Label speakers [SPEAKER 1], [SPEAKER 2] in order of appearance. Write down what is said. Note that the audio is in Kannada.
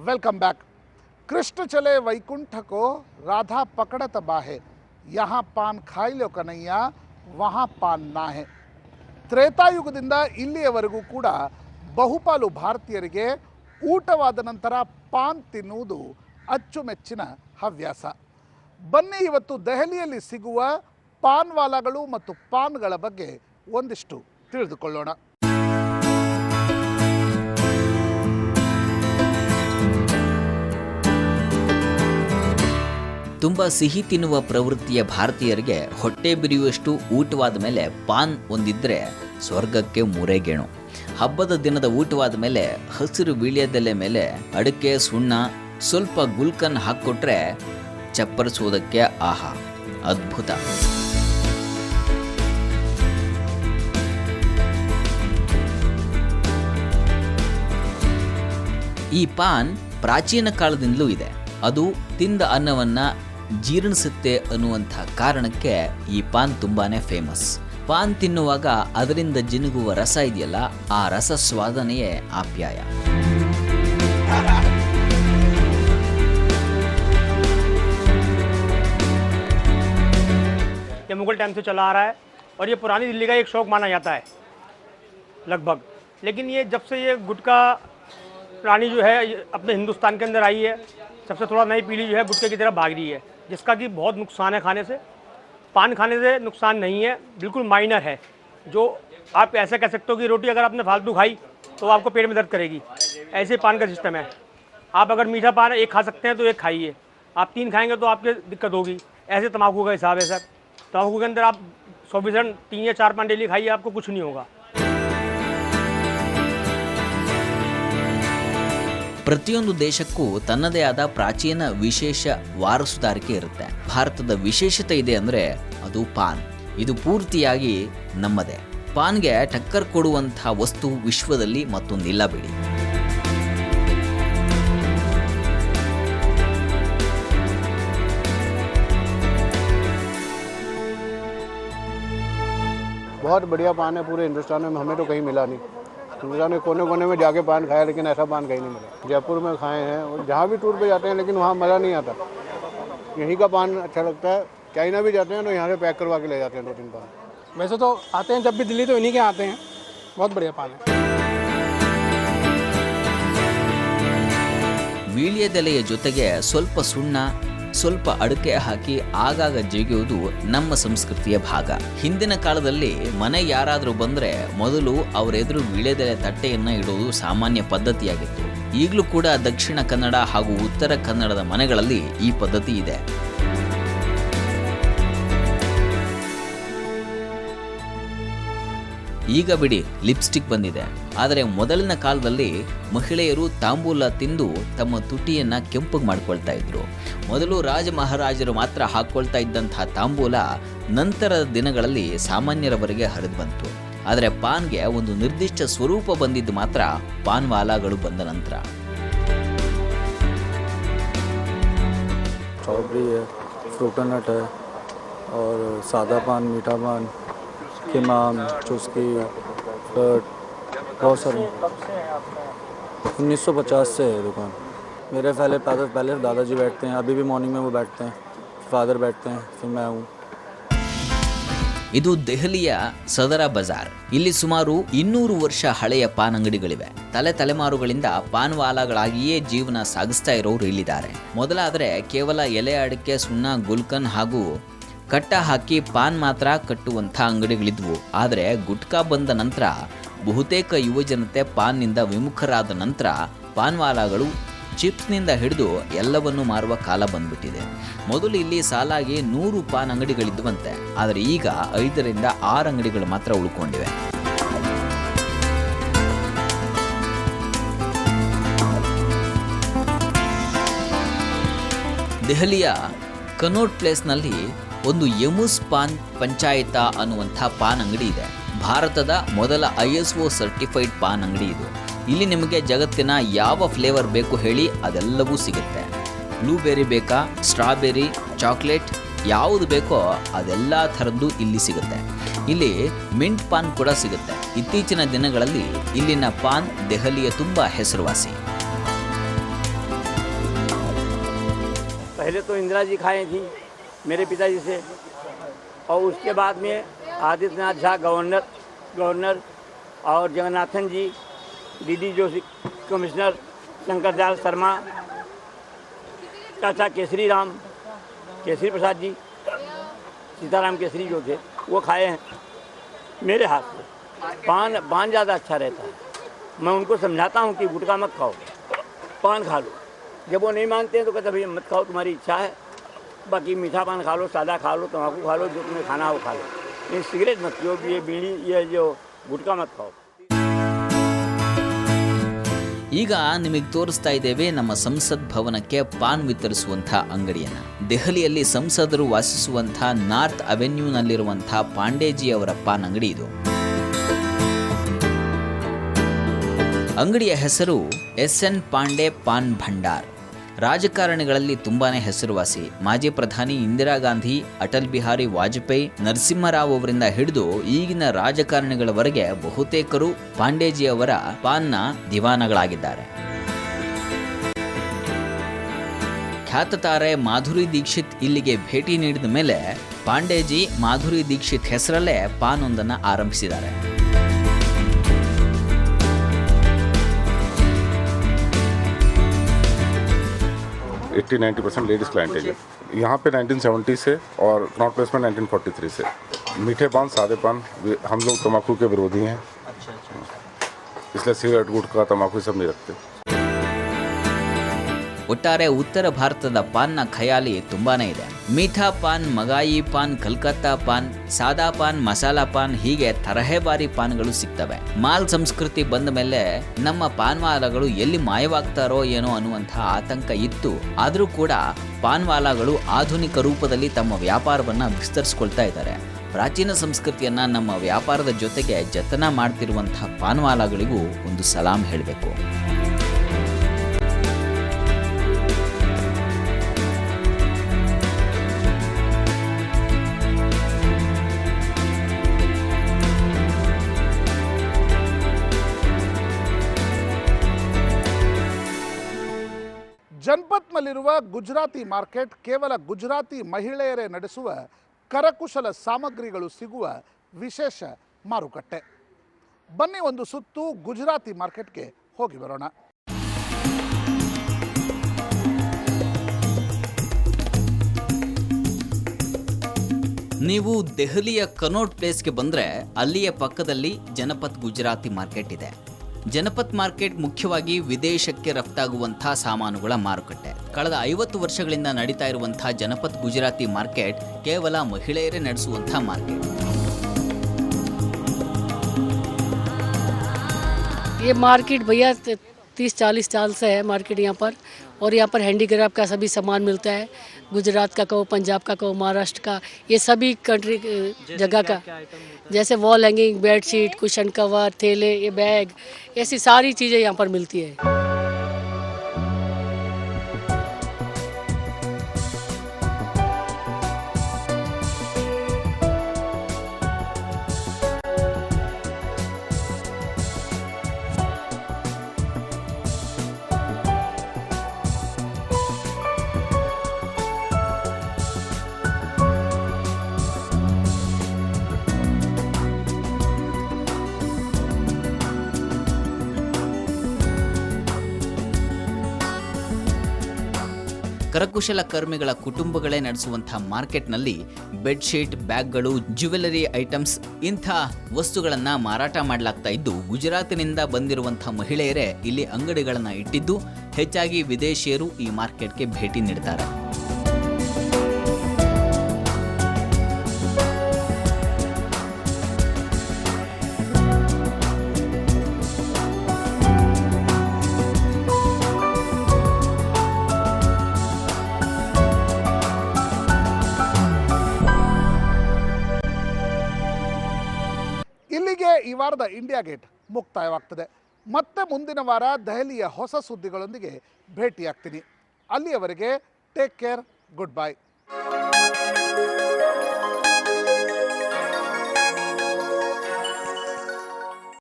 [SPEAKER 1] Welcome back. कृष्ण चले वैकुंठ को राधा पकड़त बाहे, यहाँ पान खाई लो कन्हैया वहाँ पान ना है। ತ್ರೇತಾಯುಗದಿಂದ ಇಲ್ಲಿಯವರೆಗೂ ಕೂಡ ಬಹುಪಾಲು ಭಾರತೀಯರಿಗೆ ಊಟವಾದ ನಂತರ ಪಾನ್ ತಿನ್ನುವುದು ಅಚ್ಚುಮೆಚ್ಚಿನ ಹವ್ಯಾಸ. ಬನ್ನಿ ಇವತ್ತು ದೆಹಲಿಯಲ್ಲಿ ಸಿಗುವ ಪಾನ್ ವಾಲಾಗಳು ಮತ್ತು ಪಾನ್ಗಳ ಬಗ್ಗೆ ಒಂದಿಷ್ಟು ತಿಳಿದುಕೊಳ್ಳೋಣ.
[SPEAKER 2] ತುಂಬ ಸಿಹಿ ತಿನ್ನುವ ಪ್ರವೃತ್ತಿಯ ಭಾರತೀಯರಿಗೆ ಹೊಟ್ಟೆ ಬಿರಿಯುವಷ್ಟು ಊಟವಾದ ಮೇಲೆ ಪಾನ್ ಒಂದಿದ್ದರೆ ಸ್ವರ್ಗಕ್ಕೆ ಮೂರೇಗೇಣು. ಹಬ್ಬದ ದಿನದ ಊಟವಾದ ಮೇಲೆ ಹಸಿರು ವೀಳ್ಯದೆಲೆ ಮೇಲೆ ಅಡಿಕೆ, ಸುಣ್ಣ, ಸ್ವಲ್ಪ ಗುಲ್ಕನ್ ಹಾಕ್ಕೊಟ್ರೆ ಚಪ್ಪರಿಸುವುದಕ್ಕೆ ಆಹಾ ಅದ್ಭುತ. ಈ ಪಾನ್ ಪ್ರಾಚೀನ ಕಾಲದಿಂದಲೂ ಇದೆ. ಅದು ತಿಂದ ಅನ್ನವನ್ನು ಜೀರ್ಣಿಸುತ್ತೆ ಅನ್ನುವಂಥ ಕಾರಣಕ್ಕೆ ಈ ಪಾನ್ ತುಂಬಾನೇ ಫೇಮಸ್. ಪಾನ್ ತಿನ್ನುವಾಗ ಅದರಿಂದ ಜಿನುಗುವ ರಸ ಇದೆಯಲ್ಲ, ಆ ರಸ ಸ್ವಾದನೆಯೇ ಆಪ್ಯಾಯ.
[SPEAKER 3] ये मुगल टाइम से चला आ रहा है और ये पुरानी दिल्ली का एक शौक माना जाता है लगभग. लेकिन ये जब से ये गुटखा प्राणी जो है अपने हिंदुस्तान के अंदर आई है, सबसे थोड़ा नई पीढ़ी जो है गुटखे की तरफ भाग रही है, जिसका कि बहुत नुकसान है खाने से. पान खाने से नुकसान नहीं है, बिल्कुल माइनर है. जो आप ऐसा कह सकते हो कि रोटी अगर आपने फालतू खाई तो आपको पेट में दर्द करेगी, ऐसे पान का सिस्टम है. आप अगर मीठा पान एक खा सकते हैं तो एक खाइए, आप 3 खाएंगे तो आपके दिक्कत होगी. ऐसे तम्बाकू का हिसाब है सर. तम्बाकू के अंदर आप 24 3 या 4 पान डेली खाइए, आपको कुछ नहीं होगा.
[SPEAKER 2] ಪ್ರತಿಯೊಂದು ದೇಶಕ್ಕೂ ತನ್ನದೇ ಆದ ಪ್ರಾಚೀನ ವಿಶೇಷ ವಾರಸುದಾರಿಕೆ ಇರುತ್ತೆ. ಭಾರತದ ವಿಶೇಷತೆ ಇದೆ ಅಂದರೆ ಅದು ಪಾನ್. ಇದು ಪೂರ್ತಿಯಾಗಿ ನಮ್ಮದೇ. ಪಾನ್ಗೆ ಟಕ್ಕರ್ ಕೊಡುವಂಥ ವಸ್ತು ವಿಶ್ವದಲ್ಲಿ ಮತ್ತೊಂದಿಲ್ಲ ಬಿಡಿ.
[SPEAKER 4] बहुत बढ़िया पान है. पूरे हिंदुस्तान में हमें तो कहीं मिला नहीं. हिंदुस्तान के कोने कोने में जाके पान खाया, लेकिन ऐसा पान कहीं नहीं मिला. जयपुर में खाए हैं और जहाँ भी टूर पे जाते हैं, लेकिन वहाँ मज़ा नहीं आता. यहीं का पान अच्छा लगता है. चाइना भी जाते हैं तो यहाँ से पैक करवा के ले जाते हैं 2-3 पान.
[SPEAKER 5] वैसे तो आते हैं जब भी दिल्ली तो इन्हीं के आते हैं. बहुत बढ़िया पान है.
[SPEAKER 2] ವೀಳ್ಯದೆಲೆಯ ಜೊತೆಗೆ ಸ್ವಲ್ಪ ಸುಣ್ಣ, ಸ್ವಲ್ಪ ಅಡಿಕೆ ಹಾಕಿ ಆಗಾಗ ಜಗಿಯುವುದು ನಮ್ಮ ಸಂಸ್ಕೃತಿಯ ಭಾಗ. ಹಿಂದಿನ ಕಾಲದಲ್ಲಿ ಮನೆ ಯಾರಾದರೂ ಬಂದರೆ ಮೊದಲು ಅವರೆದುರು ವೀಳ್ಯದೆಲೆ ತಟ್ಟೆಯನ್ನು ಇಡುವುದು ಸಾಮಾನ್ಯ ಪದ್ಧತಿಯಾಗಿತ್ತು. ಈಗಲೂ ಕೂಡ ದಕ್ಷಿಣ ಕನ್ನಡ ಹಾಗೂ ಉತ್ತರ ಕನ್ನಡದ ಮನೆಗಳಲ್ಲಿ ಈ ಪದ್ಧತಿ ಇದೆ. ಈಗ ಬಿಡಿ ಲಿಪ್ಸ್ಟಿಕ್ ಬಂದಿದೆ, ಆದರೆ ಮೊದಲಿನ ಕಾಲದಲ್ಲಿ ಮಹಿಳೆಯರು ತಾಂಬೂಲ ತಿಂದು ತಮ್ಮ ತುಟಿಯನ್ನು ಕೆಂಪಗೆ ಮಾಡ್ಕೊಳ್ತಾ ಇದ್ರು. ಮೊದಲು ರಾಜ ಮಹಾರಾಜರು ಮಾತ್ರ ಹಾಕ್ಕೊಳ್ತಾ ಇದ್ದಂತಹ ತಾಂಬೂಲ ನಂತರದ ದಿನಗಳಲ್ಲಿ ಸಾಮಾನ್ಯರವರೆಗೆ ಹರಿದು ಬಂತು. ಆದರೆ ಪಾನ್ಗೆ ಒಂದು ನಿರ್ದಿಷ್ಟ ಸ್ವರೂಪ ಬಂದಿದ್ದು ಮಾತ್ರ ಪಾನ್ ವಾಲಾಗಳು ಬಂದ ನಂತರ.
[SPEAKER 6] स्ट्रॉबेरी है, फ्रूटनट है और सादा पान, मीठा पान, किमाम, चुस्की, फ्लर्ट, बहुत सारे. 1950 से है दुकान. मेरे पहले दादाजी बैठते हैं, अभी भी मॉर्निंग में वो बैठते हैं, फादर बैठते हैं, फिर मैं हूँ.
[SPEAKER 2] ಇದು ದೆಹಲಿಯ ಸದರ ಬಜಾರ್. ಇಲ್ಲಿ ಸುಮಾರು 200 ವರ್ಷ ಹಳೆಯ ಪಾನ್ ಅಂಗಡಿಗಳಿವೆ. ತಲೆಮಾರುಗಳಿಂದ ಪಾನ್ ವಾಲಾಗಳಾಗಿಯೇ ಜೀವನ ಸಾಗಿಸ್ತಾ ಇರೋರು ಇಲ್ಲಿದ್ದಾರೆ. ಮೊದಲಾದರೆ ಕೇವಲ ಎಲೆ ಅಡಿಕೆ, ಸುಣ್ಣ, ಗುಲ್ಕನ್ ಹಾಗೂ ಕಟ್ಟ ಹಾಕಿ ಪಾನ್ ಮಾತ್ರ ಕಟ್ಟುವಂಥ ಅಂಗಡಿಗಳಿದ್ವು. ಆದರೆ ಗುಟ್ಕಾ ಬಂದ ನಂತರ ಬಹುತೇಕ ಯುವಜನತೆ ಪಾನ್ನಿಂದ ವಿಮುಖರಾದ ನಂತರ ಪಾನ್ ವಾಲಾಗಳು ಚಿಪ್ಸ್ನಿಂದ ಹಿಡಿದು ಎಲ್ಲವನ್ನೂ ಮಾರುವ ಕಾಲ ಬಂದ್ಬಿಟ್ಟಿದೆ. ಮೊದಲು ಇಲ್ಲಿ ಸಾಲಾಗಿ 100 ಪಾನ್ ಅಂಗಡಿಗಳಿದ್ವಂತೆ, ಆದರೆ ಈಗ 5ರಿಂದ 6 ಅಂಗಡಿಗಳು ಮಾತ್ರ ಉಳ್ಕೊಂಡಿವೆ. ದೆಹಲಿಯ ಕನೋಟ್ ಪ್ಲೇಸ್ನಲ್ಲಿ ಒಂದು ಯಮುಸ್ ಪಾನ್ ಪಂಚಾಯತ ಅನ್ನುವಂಥ ಪಾನ್ ಅಂಗಡಿ ಇದೆ. ಭಾರತದ ಮೊದಲ ISO ಸರ್ಟಿಫೈಡ್ ಪಾನ್ ಅಂಗಡಿ ಇದು. ಇಲ್ಲಿ ನಿಮಗೆ ಜಗತ್ತಿನ ಯಾವ ಫ್ಲೇವರ್ ಬೇಕು ಹೇಳಿ ಅದೆಲ್ಲವೂ ಸಿಗುತ್ತೆ. ಬ್ಲೂಬೆರಿ ಬೇಕಾ, ಸ್ಟ್ರಾಬೆರಿ, ಚಾಕ್ಲೇಟ್, ಯಾವುದು ಬೇಕೋ ಅದೆಲ್ಲ ಥರದ್ದು ಇಲ್ಲಿ ಸಿಗುತ್ತೆ. ಇಲ್ಲಿ ಮಿಂಟ್ ಪಾನ್ ಕೂಡ ಸಿಗುತ್ತೆ. ಇತ್ತೀಚಿನ ದಿನಗಳಲ್ಲಿ ಇಲ್ಲಿನ ಪಾನ್ ದೆಹಲಿಯ ತುಂಬ ಹೆಸರುವಾಸಿ.
[SPEAKER 7] पहले तो इंदिरा जी खाई थी मेरे पिताजी से, और उसके बाद में आदित्यनाथ झा गवर्नर और जगन्नाथन जी, डीडी जोशी कमिश्नर, शंकर दयाल शर्मा, चाचा केसरी प्रसाद जी, सीताराम केसरी जो थे वो खाए हैं मेरे हाथ से। पान ज़्यादा अच्छा रहता है। मैं उनको समझाता हूँ कि गुटखा मत खाओ, पान खा लो। जब वो नहीं मानते हैं तो कहते भैया मत खाओ, तुम्हारी इच्छा है, बाकी मीठा पान खा लो, सादा खा लो, तम्बाकू खा लो, जो तुम्हें खाना हो खा लो, ये सिगरेट मत पियो, ये बीड़ी, ये जो गुटखा मत खाओ।
[SPEAKER 2] ಈಗ ನಿಮಗೆ ತೋರಿಸ್ತಾ ಇದ್ದೇವೆ ನಮ್ಮ ಸಂಸತ್ ಭವನಕ್ಕೆ ಪಾನ್ ವಿತರಿಸುವಂಥ ಅಂಗಡಿಯನ್ನ. ದೆಹಲಿಯಲ್ಲಿ ಸಂಸದರು ವಾಸಿಸುವಂಥ ನಾರ್ತ್ ಅವೆನ್ಯೂನಲ್ಲಿರುವಂಥ ಪಾಂಡೇಜಿ ಅವರ ಪಾನ್ ಅಂಗಡಿ ಇದು. ಅಂಗಡಿಯ ಹೆಸರು SN ಪಾಂಡೆ ಪಾನ್ ಭಂಡಾರ್. ರಾಜಕಾರಣಿಗಳಲ್ಲಿ ತುಂಬಾನೇ ಹೆಸರುವಾಸಿ. ಮಾಜಿ ಪ್ರಧಾನಿ ಇಂದಿರಾ ಗಾಂಧಿ, ಅಟಲ್ ಬಿಹಾರಿ ವಾಜಪೇಯಿ, ನರಸಿಂಹರಾವ್ ಅವರಿಂದ ಹಿಡಿದು ಈಗಿನ ರಾಜಕಾರಣಿಗಳವರೆಗೆ ಬಹುತೇಕರು ಪಾಂಡೇಜಿ ಅವರ ಪಾನ್ನ ದಿವಾನಗಳಾಗಿದ್ದಾರೆ. ಖ್ಯಾತ ತಾರೆ ಮಾಧುರಿ ದೀಕ್ಷಿತ್ ಇಲ್ಲಿಗೆ ಭೇಟಿ ನೀಡಿದ ಮೇಲೆ ಪಾಂಡೇಜಿ ಮಾಧುರಿ ದೀಕ್ಷಿತ್ ಹೆಸರಲ್ಲೇ ಪಾನ್ ಒಂದನ್ನು ಆರಂಭಿಸಿದ್ದಾರೆ.
[SPEAKER 8] 80-90% लेडीज़ क्लाइंटेज है यहाँ पे 1970 से, और नॉट प्लेस में 1943 से। मीठे पान, सादे पान, हम लोग तम्बाकू के विरोधी हैं, इसलिए सिगरेट, गुटखा, तम्बाकू सब नहीं रखते।
[SPEAKER 2] ಒಟ್ಟಾರೆ ಉತ್ತರ ಭಾರತದ ಪಾನ್ನ ಖಯಾಲಿ ತುಂಬಾನೇ ಇದೆ. ಮೀಠಾ ಪಾನ್, ಮಗಾಯಿ ಪಾನ್, ಕಲ್ಕತ್ತಾ ಪಾನ್, ಸಾದಾ ಪಾನ್, ಮಸಾಲಾ ಪಾನ್, ಹೀಗೆ ತರಹೇವಾರಿ ಪಾನ್ಗಳು ಸಿಗ್ತವೆ. ಮಾಲ್ ಸಂಸ್ಕೃತಿ ಬಂದ ಮೇಲೆ ನಮ್ಮ ಪಾನ್ವಾಲಾಗಳು ಎಲ್ಲಿ ಮಾಯವಾಗ್ತಾರೋ ಏನೋ ಅನ್ನುವಂಥ ಆತಂಕ ಇತ್ತು. ಆದರೂ ಕೂಡ ಪಾನ್ವಾಲಾಗಳು ಆಧುನಿಕ ರೂಪದಲ್ಲಿ ತಮ್ಮ ವ್ಯಾಪಾರವನ್ನು ವಿಸ್ತರಿಸ್ಕೊಳ್ತಾ ಇದ್ದಾರೆ. ಪ್ರಾಚೀನ ಸಂಸ್ಕೃತಿಯನ್ನು ನಮ್ಮ ವ್ಯಾಪಾರದ ಜೊತೆಗೆ ಜತನ ಮಾಡ್ತಿರುವಂಥ ಪಾನ್ವಾಲಾಗಳಿಗೂ ಒಂದು ಸಲಾಂ ಹೇಳಬೇಕು.
[SPEAKER 1] ಜನಪತ್ನಲ್ಲಿರುವ ಗುಜರಾತಿ ಮಾರ್ಕೆಟ್ ಕೇವಲ ಗುಜರಾತಿ ಮಹಿಳೆಯರೇ ನಡೆಸುವ ಕರಕುಶಲ ಸಾಮಗ್ರಿಗಳು ಸಿಗುವ ವಿಶೇಷ ಮಾರುಕಟ್ಟೆ. ಬನ್ನಿ ಒಂದು ಸುತ್ತು ಗುಜರಾತಿ ಮಾರ್ಕೆಟ್ಗೆ ಹೋಗಿ ಬರೋಣ.
[SPEAKER 2] ನೀವು ದೆಹಲಿಯ ಕನೋಟ್ ಪ್ಲೇಸ್ಗೆ ಬಂದರೆ ಅಲ್ಲಿಯ ಪಕ್ಕದಲ್ಲಿ ಜನಪತ್ ಗುಜರಾತಿ ಮಾರ್ಕೆಟ್ ಇದೆ. ಜನಪತ್ ಮಾರ್ಕೆಟ್ ಮುಖ್ಯವಾಗಿ ವಿದೇಶಕ್ಕೆ ರಫ್ತಾಗುವಂಥ ಸಾಮಾನುಗಳ ಮಾರುಕಟ್ಟೆ. ಕಳೆದ 50 ವರ್ಷಗಳಿಂದ ನಡೀತಾ ಇರುವಂಥ ಜನಪತ್ ಗುಜರಾತಿ ಮಾರ್ಕೆಟ್ ಕೇವಲ ಮಹಿಳೆಯರೇ ನಡೆಸುವಂಥ ಮಾರ್ಕೆಟ್.
[SPEAKER 9] ये मार्केट भैया 30-40 साल से है मार्केट यहाँ पर, और यहाँ पर हैंडीक्राफ्ट का सभी सामान मिलता है. गुजरात का कहो, पंजाब का कहो, महाराष्ट्र का, ये सभी कंट्री जगह का, जैसे wall hanging, bedsheet, cushion cover, थैले, ये बैग, ऐसी सारी चीज़ें यहाँ पर मिलती है.
[SPEAKER 2] ಕರಕುಶಲ ಕರ್ಮಿಗಳ ಕುಟುಂಬಗಳೇ ನಡೆಸುವಂಥ ಮಾರ್ಕೆಟ್ನಲ್ಲಿ ಬೆಡ್ಶೀಟ್, ಬ್ಯಾಗ್ಗಳು, ಜ್ಯುವೆಲರಿ ಐಟಮ್ಸ್ ಇಂಥ ವಸ್ತುಗಳನ್ನು ಮಾರಾಟ ಮಾಡಲಾಗ್ತಾ ಇದ್ದು, ಗುಜರಾತಿನಿಂದ ಬಂದಿರುವಂಥ ಮಹಿಳೆಯರೇ ಇಲ್ಲಿ ಅಂಗಡಿಗಳನ್ನು ಇಟ್ಟಿದ್ದು, ಹೆಚ್ಚಾಗಿ ವಿದೇಶಿಯರು ಈ ಮಾರ್ಕೆಟ್ಗೆ ಭೇಟಿ ನೀಡ್ತಾರೆ.
[SPEAKER 1] ಇಲ್ಲಿಗೆ ಈ ವಾರದ ಇಂಡಿಯಾ ಗೇಟ್ ಮುಕ್ತಾಯವಾಗ್ತದೆ. ಮತ್ತೆ ಮುಂದಿನ ವಾರ ದೆಹಲಿಯ ಹೊಸ ಸುದ್ದಿಗಳೊಂದಿಗೆ ಭೇಟಿಯಾಗ್ತೀನಿ. ಅಲ್ಲಿಯವರೆಗೆ ಟೇಕ್ ಕೇರ್, ಗುಡ್ ಬೈ.